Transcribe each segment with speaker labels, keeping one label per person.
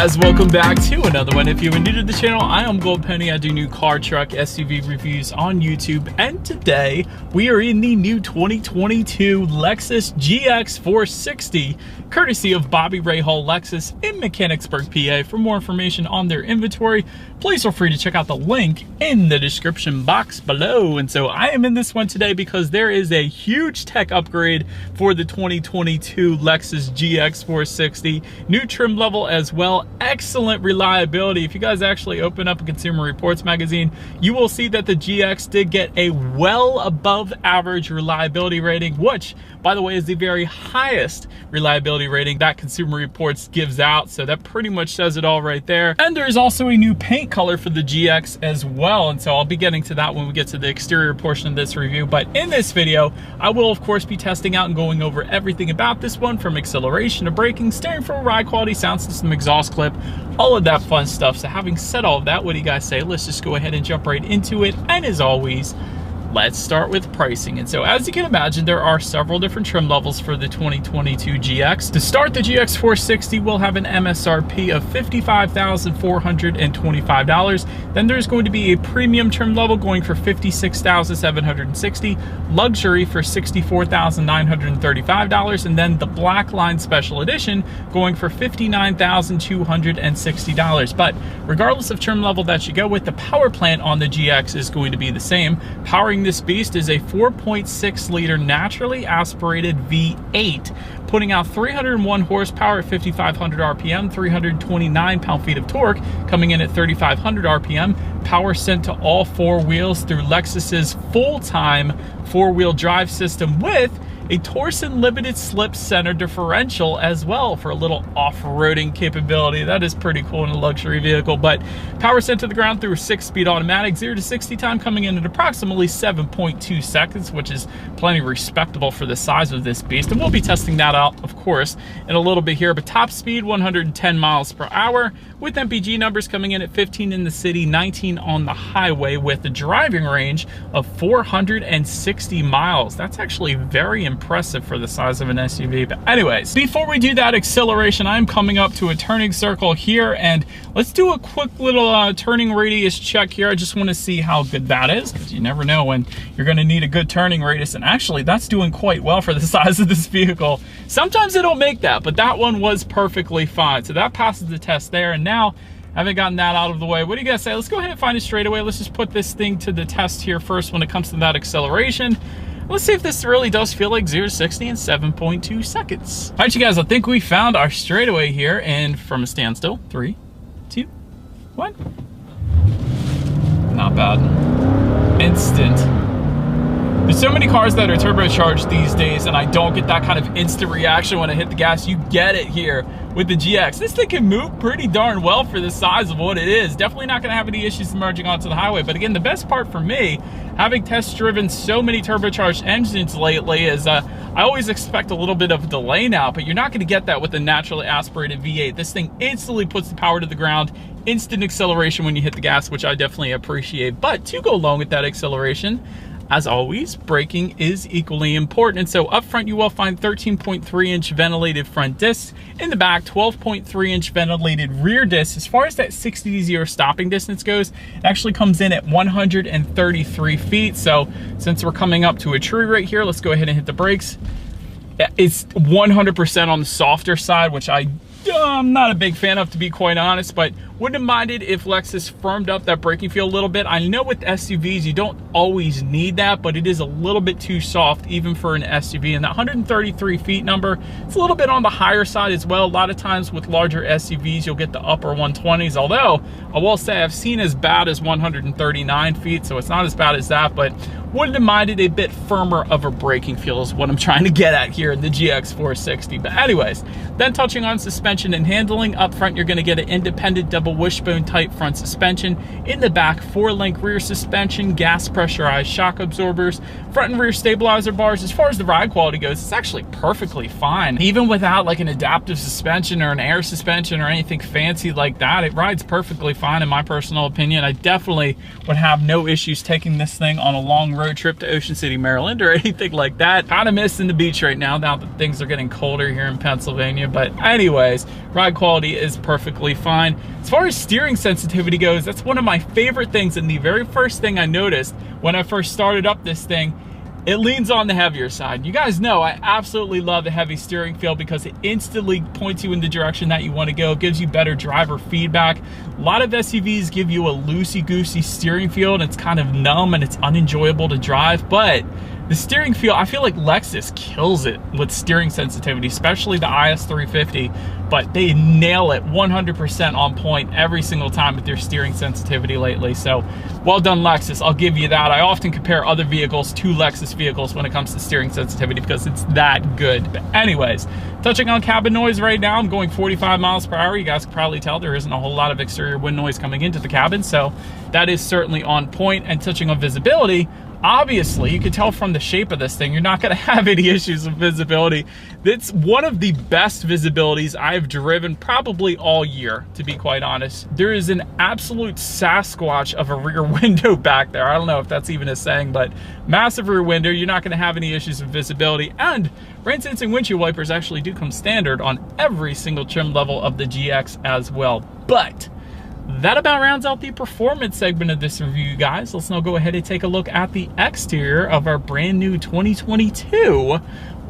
Speaker 1: guys, welcome back to another one. If you are new to the channel, I am Gold Penny. I do new car, truck, SUV reviews on YouTube, and today we are in the new 2022 Lexus GX 460, courtesy of Bobby Ray Hall Lexus in Mechanicsburg, PA. For more information on their inventory, please feel free to check out the link in the description box below. And so I am in this one today because there is a huge tech upgrade for the 2022 Lexus GX 460. New trim level as well, excellent reliability. If you guys actually open up a Consumer Reports magazine, you will see that the GX did get a well above average reliability rating, which by the way is the very highest reliability rating that Consumer Reports gives out. So that pretty much says it all right there. And there's also a new paint color for the GX as well, and so I'll be getting to that when we get to the exterior portion of this review. But in this video, I will of course be testing out and going over everything about this one, from acceleration to braking, steering feel, ride quality, sound system, exhaust clip, all of that fun stuff. So having said all of that, what do you guys say? Let's just go ahead and jump right into it. And as always, let's start with pricing. And so as you can imagine, there are several different trim levels for the 2022 GX. To start, the GX 460 will have an MSRP of $55,425. Then there's going to be a premium trim level going for $56,760, luxury for $64,935, and then the Black Line Special Edition going for $59,260. But regardless of trim level that you go with, the power plant on the GX is going to be the same. Powering this beast is a 4.6 liter naturally aspirated V8, putting out 301 horsepower at 5,500 RPM, 329 pound-feet of torque, coming in at 3,500 RPM. Power sent to all four wheels through Lexus's full-time four-wheel drive system with a Torsen limited slip center differential as well for a little off-roading capability. That is pretty cool in a luxury vehicle. But power sent to the ground through a 6-speed automatic, 0 to 60 time coming in at approximately 7.2 seconds, which is plenty respectable for the size of this beast. And we'll be testing that out, of course, in a little bit here. But top speed, 110 miles per hour, with MPG numbers coming in at 15 in the city, 19 on the highway, with a driving range of 460 miles. That's actually very impressive for the size of an SUV. But anyways, before we do that acceleration, I'm coming up to a turning circle here, and let's do a quick little turning radius check here. I just want to see how good that is, because you never know when you're going to need a good turning radius, and actually that's doing quite well for the size of this vehicle. Sometimes it'll make that, but that one was perfectly fine. So that passes the test there. And now, having gotten that out of the way, what do you guys say? Let's go ahead and find a straightaway. Let's just put this thing to the test here first when it comes to that acceleration. Let's see if this really does feel like 0 to 60 in 7.2 seconds. All right, you guys, I think we found our straightaway here, and from a standstill, 3, 2, 1. Not bad. Instant. There's so many cars that are turbocharged these days, and I don't get that kind of instant reaction when I hit the gas. You get it here with the GX. This thing can move pretty darn well for the size of what it is. Definitely not gonna have any issues emerging onto the highway. But again, the best part for me, having test driven so many turbocharged engines lately, is I always expect a little bit of a delay now, but you're not gonna get that with a naturally aspirated V8. This thing instantly puts the power to the ground, instant acceleration when you hit the gas, which I definitely appreciate. But to go along with that acceleration, as always, braking is equally important. And so up front, you will find 13.3-inch ventilated front discs. In the back, 12.3-inch ventilated rear discs. As far as that 60 to 0 stopping distance goes, it actually comes in at 133 feet. So since we're coming up to a tree right here, let's go ahead and hit the brakes. It's 100% on the softer side, which I'm not a big fan of, to be quite honest, but wouldn't have minded if Lexus firmed up that braking feel a little bit. I know with SUVs, you don't always need that, but it is a little bit too soft even for an SUV. And that 133 feet number, it's a little bit on the higher side as well. A lot of times with larger SUVs, you'll get the upper 120s, although I will say I've seen as bad as 139 feet, so it's not as bad as that, but wouldn't have minded a bit firmer of a braking feel is what I'm trying to get at here in the GX 460. But anyways, then touching on suspension and handling, up front you're going to get an independent double wishbone type front suspension. In the back, 4-link rear suspension, gas pressurized shock absorbers, front and rear stabilizer bars. As far as the ride quality goes, it's actually perfectly fine. Even without like an adaptive suspension or an air suspension or anything fancy like that, it rides perfectly fine in my personal opinion. I definitely would have no issues taking this thing on a long road road trip to Ocean City, Maryland or anything like that. Kind of missing the beach right now that things are getting colder here in Pennsylvania. But anyways, ride quality is perfectly fine. As far as steering sensitivity goes, that's one of my favorite things, and the very first thing I noticed when I first started up this thing, it leans on the heavier side. You guys know I absolutely love the heavy steering feel because it instantly points you in the direction that you want to go. It gives you better driver feedback. A lot of SUVs give you a loosey-goosey steering feel, and it's kind of numb and it's unenjoyable to drive, but the steering feel, I feel like Lexus kills it with steering sensitivity, especially the IS350, but they nail it 100% on point every single time with their steering sensitivity lately. So well done, Lexus. I'll give you that. I often compare other vehicles to Lexus vehicles when it comes to steering sensitivity because it's that good. But anyways, touching on cabin noise right now, I'm going 45 miles per hour. You guys can probably tell there isn't a whole lot of exterior wind noise coming into the cabin, so that is certainly on point. And touching on visibility, obviously, you can tell from the shape of this thing, you're not gonna have any issues with visibility. It's one of the best visibilities I've driven probably all year, to be quite honest. There is an absolute Sasquatch of a rear window back there. I don't know if that's even a saying, but massive rear window. You're not gonna have any issues with visibility. And rain sensing windshield wipers actually do come standard on every single trim level of the GX as well. But that about rounds out the performance segment of this review, guys. Let's now go ahead and take a look at the exterior of our brand new 2022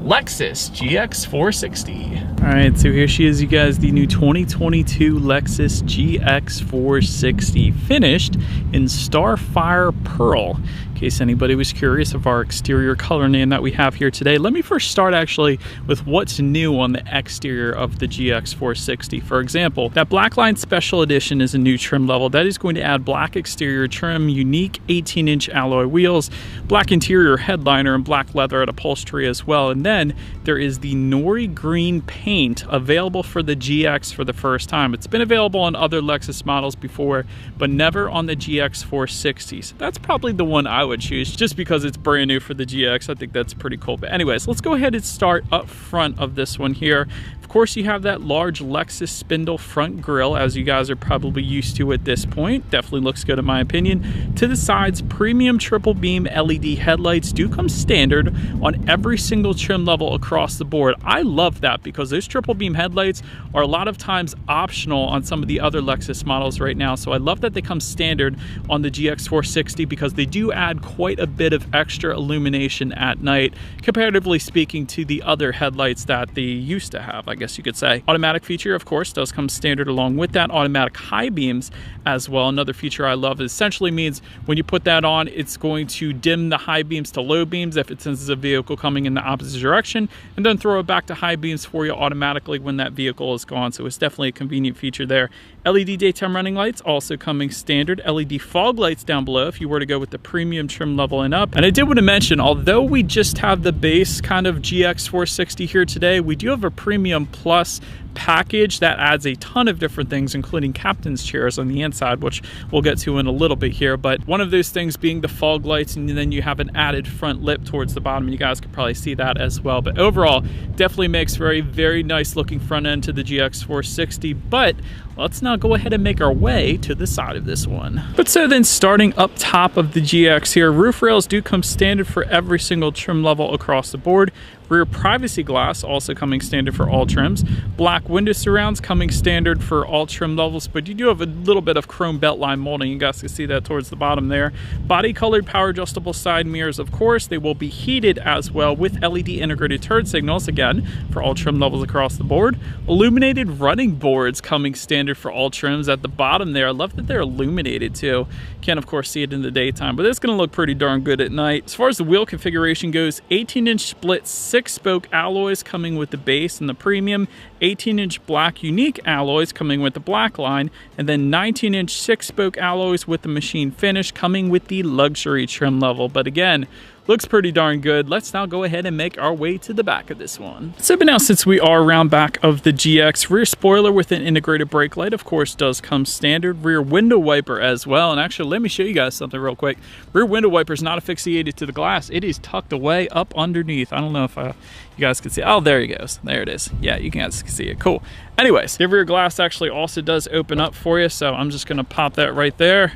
Speaker 1: Lexus GX 460. All right, so here she is, you guys, the new 2022 Lexus GX 460, finished in Starfire Pearl. In case anybody was curious of our exterior color name that we have here today, let me first start actually with what's new on the exterior of the GX 460. For example, that Blackline Special Edition is a new trim level. That is going to add black exterior trim, unique 18-inch alloy wheels, black interior headliner, and black leather at upholstery as well. And then there is the Nori Green paint available for the GX for the first time. It's been available on other Lexus models before, but never on the GX 460. So that's probably the one I would choose just because it's brand new for the GX. I think that's pretty cool. But anyways, let's go ahead and start up front of this one here. Of course, you have that large Lexus spindle front grille, as you guys are probably used to at this point. Definitely looks good in my opinion. To the sides, premium triple beam LED headlights do come standard on every single trim level across the board. I love that because those triple beam headlights are a lot of times optional on some of the other Lexus models right now. So I love that they come standard on the GX 460 because they do add quite a bit of extra illumination at night, comparatively speaking to the other headlights that they used to have, I guess you could say. Automatic feature, of course, does come standard along with that. Automatic high beams as well. Another feature I love essentially means when you put that on, it's going to dim the high beams to low beams if it senses a vehicle coming in the opposite direction, and then throw it back to high beams for you automatically when that vehicle is gone. So it's definitely a convenient feature there. LED daytime running lights also coming standard. LED fog lights down below if you were to go with the premium trim level and up. And I did want to mention, although we just have the base kind of GX 460 here today, we do have a premium plus package that adds a ton of different things, including captain's chairs on the inside, which we'll get to in a little bit here. But one of those things being the fog lights, and then you have an added front lip towards the bottom, and you guys could probably see that as well. But overall, definitely makes for a very nice looking front end to the GX 460. But let's now go ahead and make our way to the side of this one. But so then, starting up top of the GX here, roof rails do come standard for every single trim level across the board. Rear privacy glass also coming standard for all trims. Black window surrounds coming standard for all trim levels, but you do have a little bit of chrome beltline molding. You guys can see that towards the bottom there. Body colored power adjustable side mirrors, of course. They will be heated as well with LED integrated turn signals, again, for all trim levels across the board. Illuminated running boards coming standard for all trims at the bottom there. I love that they're illuminated too. Can't, of course, see it in the daytime, but it's going to look pretty darn good at night. As far as the wheel configuration goes, 18-inch split 6-spoke alloys coming with the base and the premium, 18-inch black unique alloys coming with the black line, and then 19-inch 6-spoke alloys with the machine finish coming with the luxury trim level. But again, looks pretty darn good. Let's now go ahead and make our way to the back of this one. So but now, since we are around back of the GX, rear spoiler with an integrated brake light, of course, does come standard. Rear window wiper as well. And actually, let me show you guys something real quick. Rear window wiper is not asphyxiated to the glass. It is tucked away up underneath. I don't know if you guys can see. Oh, there he goes. There it is. Yeah, you guys can see it. Cool. Anyways, the rear glass actually also does open up for you. So I'm just going to pop that right there.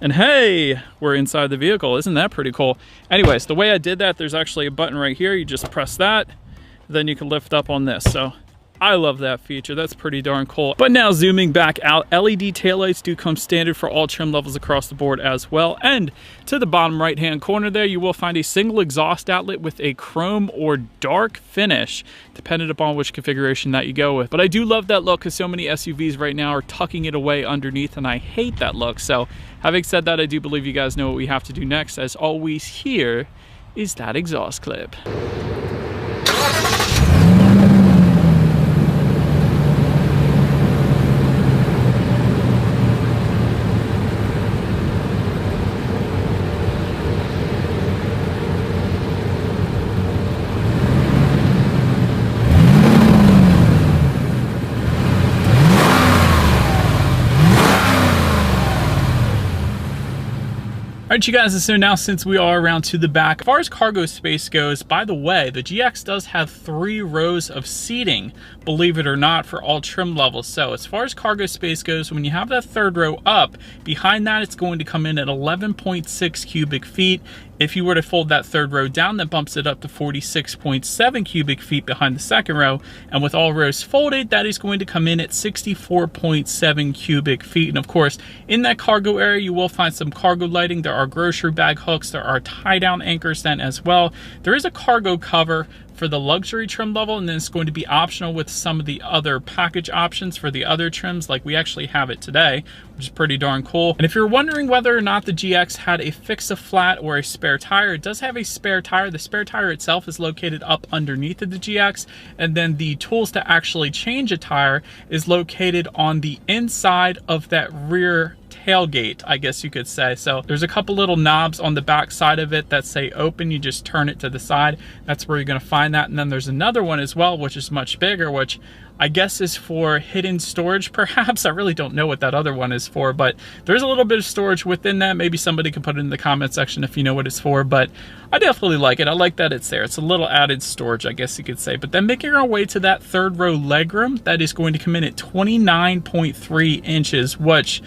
Speaker 1: And hey, we're inside the vehicle. Isn't that pretty cool? Anyways, the way I did that, there's actually a button right here. You just press that, then you can lift up on this. So I love that feature. That's pretty darn cool. But now zooming back out, LED taillights do come standard for all trim levels across the board as well. And to the bottom right hand corner there, you will find a single exhaust outlet with a chrome or dark finish, depending upon which configuration that you go with. But I do love that look because so many SUVs right now are tucking it away underneath, and I hate that look. So having said that, I do believe you guys know what we have to do next. As always, here is that exhaust clip. All right, you guys, so now since we are around to the back, as far as cargo space goes, by the way, the GX does have 3 rows of seating, believe it or not, for all trim levels. So as far as cargo space goes, when you have that 3rd row up, behind that it's going to come in at 11.6 cubic feet. If you were to fold that 3rd row down, that bumps it up to 46.7 cubic feet behind the 2nd row. And with all rows folded, that is going to come in at 64.7 cubic feet. And of course, in that cargo area, you will find some cargo lighting. There are grocery bag hooks. There are tie-down anchors then as well. There is a cargo cover for the luxury trim level, and then it's going to be optional with some of the other package options for the other trims, like we actually have it today, which is pretty darn cool. And if you're wondering whether or not the GX had a fix-a-flat or a spare tire, it does have a spare tire. The spare tire itself is located up underneath of the GX, and then the tools to actually change a tire is located on the inside of that rear tailgate, I guess you could say. So there's a couple little knobs on the back side of it that say open. You just turn it to the side. That's where you're going to find that. And then there's another one as well, which is much bigger, which I guess is for hidden storage, perhaps. I really don't know what that other one is for, but there's a little bit of storage within that. Maybe somebody can put it in the comment section if you know what it's for, but I definitely like it. I like that it's there. It's a little added storage, I guess you could say. But then making our way to that 3rd row legroom, that is going to come in at 29.3 inches, which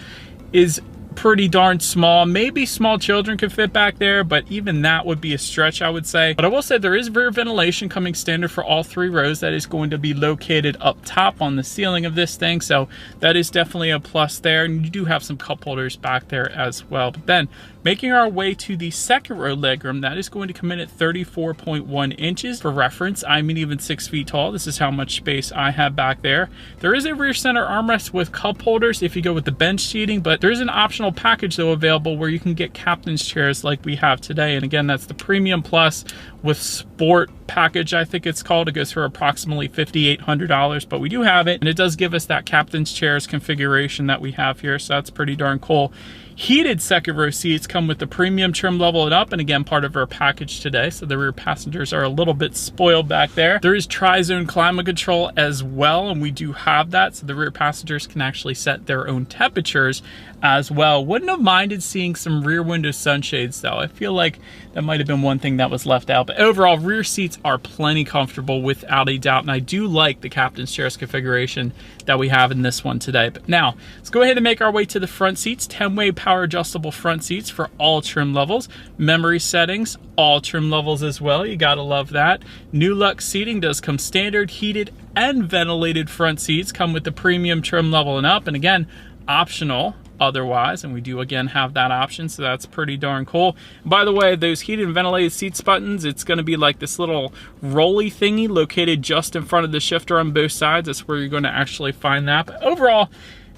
Speaker 1: is pretty darn small. Maybe small children could fit back there, but even that would be a stretch, I would say. But I will say there is rear ventilation coming standard for all 3 rows. That is going to be located up top on the ceiling of this thing, so that is definitely a plus there. And you do have some cup holders back there as well. But then making our way to the 2nd row legroom, that is going to come in at 34.1 inches. For reference, I'm even 6 feet tall. This is how much space I have back there. There is a rear center armrest with cup holders if you go with the bench seating, but there is an optional package though available where you can get captain's chairs like we have today. And again, that's the Premium Plus with Sport package, I think it's called. It goes for approximately $5,800, but we do have it, and it does give us that captain's chairs configuration that we have here, so that's pretty darn cool. Heated 2nd row seats come with the premium trim level and up, and again, part of our package today, so the rear passengers are a little bit spoiled back there. There is tri-zone climate control as well, and we do have that, so the rear passengers can actually set their own temperatures as well. Wouldn't have minded seeing some rear window sunshades though. I feel like that might have been one thing that was left out, but overall, rear seats are plenty comfortable without a doubt, and I do like the captain's chairs configuration that we have in this one today. But now, let's go ahead and make our way to the front seats. 10-way power adjustable front seats for all trim levels. Memory settings, all trim levels as well. You gotta love that. New LuX seating does come standard. Heated and ventilated front seats come with the premium trim level and up, and again, optional otherwise, and we do again have that option, so that's pretty darn cool. By the way, those heated and ventilated seats buttons, it's going to be like this little rolly thingy located just in front of the shifter on both sides. That's where you're going to actually find that. But overall,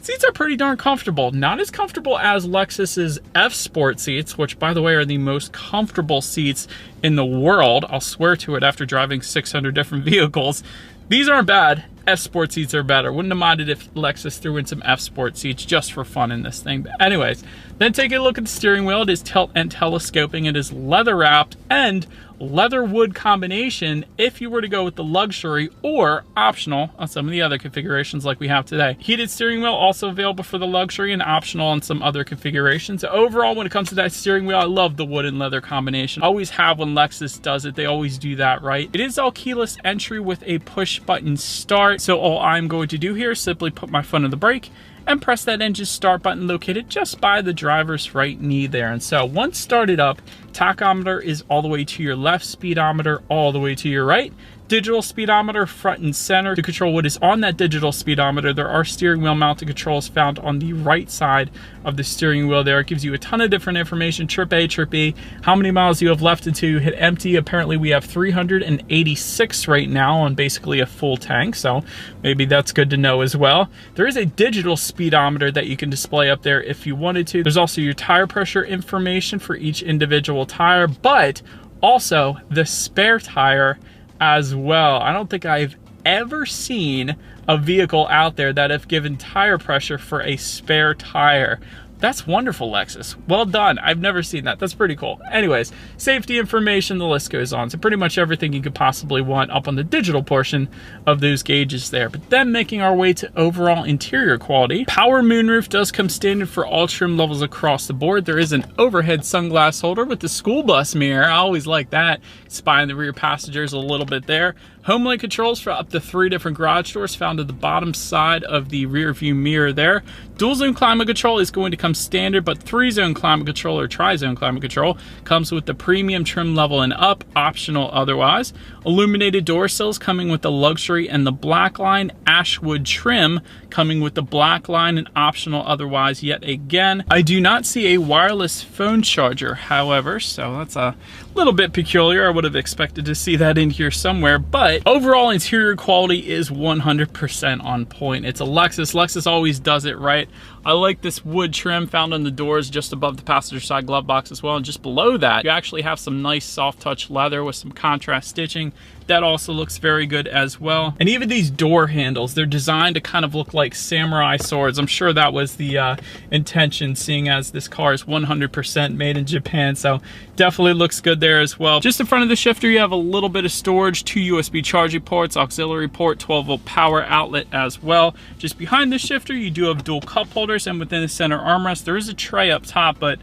Speaker 1: seats are pretty darn comfortable. Not as comfortable as Lexus's F Sport seats, which by the way are the most comfortable seats in the world. I'll swear to it after driving 600 different vehicles. These aren't bad. F Sport seats are better. Wouldn't have minded if Lexus threw in some F Sport seats just for fun in this thing. But anyways, then take a look at the steering wheel. It is tilt and telescoping. It is leather wrapped and leather wood combination if you were to go with the luxury, or optional on some of the other configurations like we have today. Heated steering wheel also available for the luxury and optional on some other configurations. So overall, when it comes to that steering wheel, I love the wood and leather combination. Always have when Lexus does it. They always do that right. It is all keyless entry with a push button start. So all I'm going to do here is simply put my foot on the brake and press that engine start button located just by the driver's right knee there. And so once started up, tachometer is all the way to your left, speedometer all the way to your right. Digital speedometer front and center. To control what is on that digital speedometer, there are steering wheel mounted controls found on the right side of the steering wheel there. It gives you a ton of different information, trip A, trip B, how many miles you have left until you hit empty. Apparently we have 386 right now on basically a full tank, so maybe that's good to know as well. There is a digital speedometer that you can display up there if you wanted to. There's also your tire pressure information for each individual tire, but also the spare tire as well. I don't think I've ever seen a vehicle out there that have given tire pressure for a spare tire. That's wonderful, Lexus. Well done. I've never seen that. That's pretty cool. Anyways, safety information, the list goes on. So pretty much everything you could possibly want up on the digital portion of those gauges there. But then making our way to overall interior quality, power moonroof does come standard for all trim levels across the board. There is an overhead sunglass holder with the school bus mirror. I always like that. Spying the rear passengers a little bit there. Homelink controls for up to 3 different garage doors found at the bottom side of the rear view mirror there. Dual zone climate control is going to come standard, but 3-zone climate control or tri-zone climate control comes with the premium trim level and up, optional otherwise. Illuminated door sills coming with the luxury and the black line. Ashwood trim coming with the black line and optional otherwise yet again. I do not see a wireless phone charger, however, so that's a little bit peculiar. I would have expected to see that in here somewhere, but overall interior quality is 100% on point. It's a Lexus. Lexus always does it right. I like this wood trim found on the doors just above the passenger side glove box as well, and just below that you actually have some nice soft touch leather with some contrast stitching. That also looks very good as well. And even these door handles, they're designed to kind of look like samurai swords. I'm sure that was the intention, seeing as this car is 100% made in Japan, so definitely looks good there as well. Just in front of the shifter you have a little bit of storage, 2 USB charging ports, auxiliary port, 12-volt power outlet as well. Just behind the shifter you do have dual cup holders, and within the center armrest there is a tray up top, but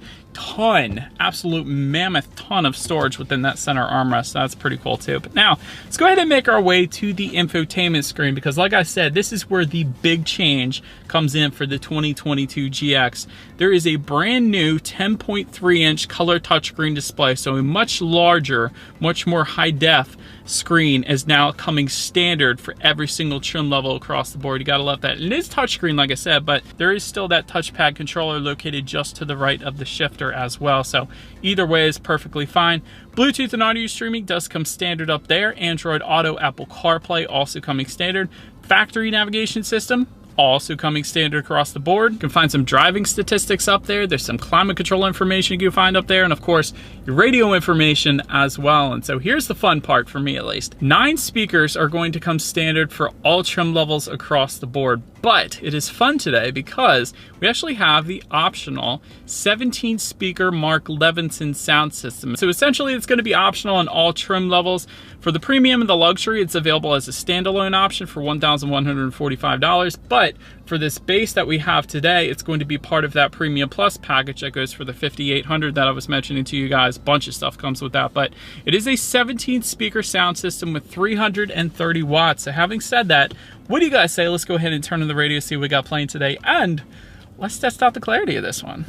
Speaker 1: absolute mammoth ton of storage within that center armrest. That's pretty cool too. But now let's go ahead and make our way to the infotainment screen, because like I said, this is where the big change comes in for the 2022 GX. There is a brand new 10.3 inch color touchscreen display, so a much larger, much more high def screen is now coming standard for every single trim level across the board. You gotta love that. It is touchscreen, like I said, but there is still that touchpad controller located just to the right of the shifter as well, so either way is perfectly fine. Bluetooth and audio streaming does come standard up there. Android Auto, Apple CarPlay also coming standard. Factory navigation system also coming standard across the board. You can find some driving statistics up there. There's some climate control information you can find up there, and of course your radio information as well. And so here's the fun part for me, at least. 9 speakers are going to come standard for all trim levels across the board, but it is fun today because we actually have the optional 17 speaker Mark Levinson sound system. So essentially it's going to be optional on all trim levels. For the premium and the luxury, it's available as a standalone option for $1,145, but for this base that we have today, it's going to be part of that Premium Plus package that goes for the $5,800 that I was mentioning to you guys. A bunch of stuff comes with that, but it is a 17 speaker sound system with 330 watts. So having said that, what do you guys say? Let's go ahead and turn on the radio, see what we got playing today, and let's test out the clarity of this one.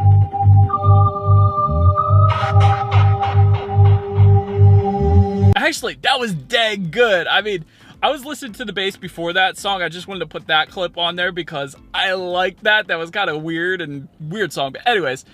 Speaker 1: Actually, that was dang good. I mean, I was listening to the bass before that song. I just wanted to put that clip on there because I like that. That was kind of weird song. But anyways,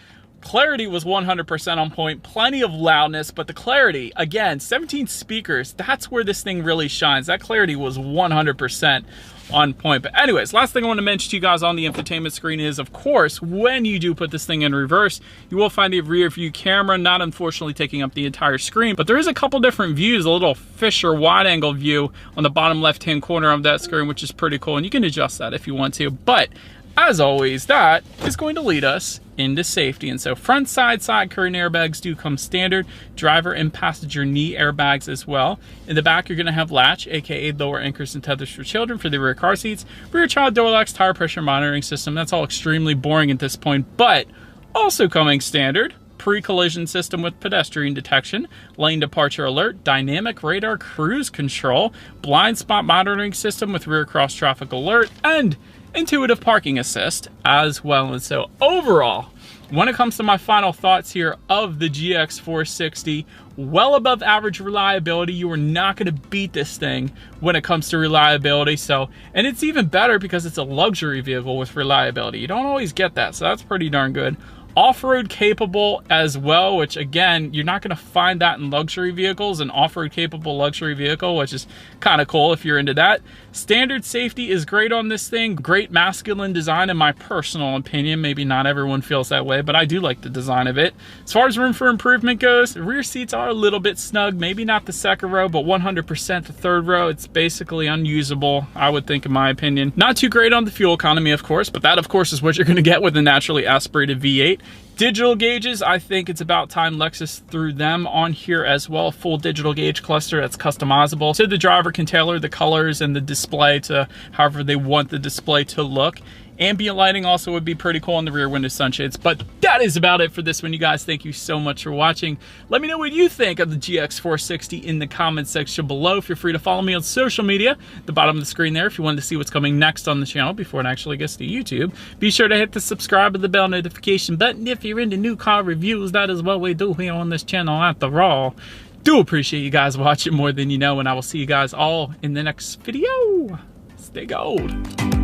Speaker 1: clarity was 100% on point. Plenty of loudness, but the clarity, again, 17 speakers, that's where this thing really shines. That clarity was 100% on point. But anyways, last thing I want to mention to you guys on the infotainment screen is, of course, when you do put this thing in reverse, you will find a rear view camera, not unfortunately taking up the entire screen, but there is a couple different views, a little Fisher wide angle view on the bottom left hand corner of that screen, which is pretty cool, and you can adjust that if you want to. But as always, that is going to lead us into safety. And so front side curtain airbags do come standard, driver and passenger knee airbags as well. In the back you're going to have latch, aka lower anchors and tethers for children for the rear car seats, rear child door locks, tire pressure monitoring system. That's all extremely boring at this point, but also coming standard, pre-collision system with pedestrian detection, lane departure alert, dynamic radar cruise control, blind spot monitoring system with rear cross traffic alert, and intuitive parking assist as well. And so overall, when it comes to my final thoughts here of the GX 460, well above average reliability. You are not going to beat this thing when it comes to reliability. So, and it's even better because it's a luxury vehicle with reliability. You don't always get that, so that's pretty darn good. Off-road capable as well, which again, you're not going to find that in luxury vehicles, an off-road capable luxury vehicle, which is kind of cool if you're into that. Standard safety is great on this thing. Great masculine design in my personal opinion. Maybe not everyone feels that way, but I do like the design of it. As far as room for improvement goes, the rear seats are a little bit snug. Maybe not the second row, but 100% the third row. It's basically unusable, I would think, in my opinion. Not too great on the fuel economy, of course, but that, of course, is what you're going to get with a naturally aspirated V8. Digital gauges, I think it's about time Lexus threw them on here as well. Full digital gauge cluster that's customizable, so the driver can tailor the colors and the display to however they want the display to look. Ambient lighting also would be pretty cool on the rear window sunshades. But that is about it for this one, you guys. Thank you so much for watching. Let me know what you think of the GX 460 in the comment section below. Feel free to follow me on social media at the bottom of the screen there if you wanted to see what's coming next on the channel before it actually gets to YouTube. Be sure to hit the subscribe and the bell notification button if you're into new car reviews. That is what we do here on this channel after all. Do appreciate you guys watching more than you know, and I will see you guys all in the next video. Stay gold.